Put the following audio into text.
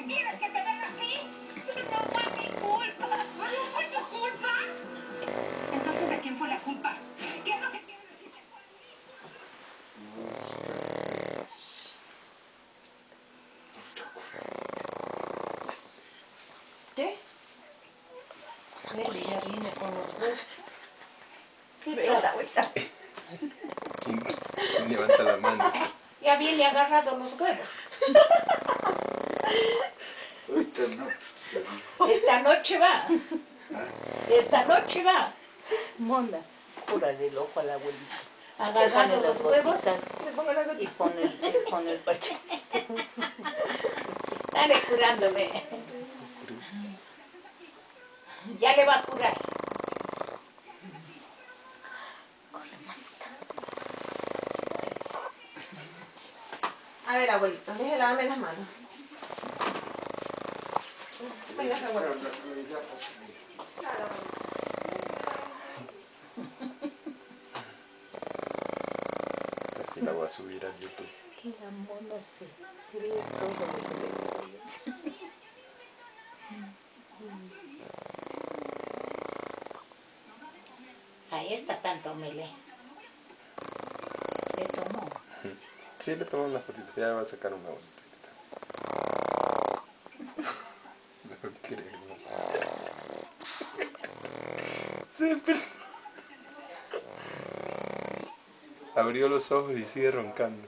¿Quieres que te vean así? No fue mi culpa. ¿No fue tu culpa? Entonces, ¿de quién fue la culpa? ¿Qué es lo que quieres decir que fue mi? ¿Qué? Meli ya viene con los huevos. ¿Qué Vuelta, tal? vuelta. ¿Quién levanta la mano? Ya viene agarrado los huevos. Esta noche va. Esta noche va. Mona, cúrale el ojo a la abuelita. Agarrando Pone los las huevos. gotitas Le pongo la y gotita. pone el parche. Dale curándome. Ya le va a curar. A ver, abuelito, deje lavarme las manos. Venga, abuelito. Claro, abuelito. Así la voy a subir a YouTube. Que la mona se cree todo lo que le digo yo. Ahí está tanto mele. Le tomó. Sí, le tomamos una fotito. Ya va a sacar una bonita. No creo. Sí, pero... Abrió los ojos y sigue roncando.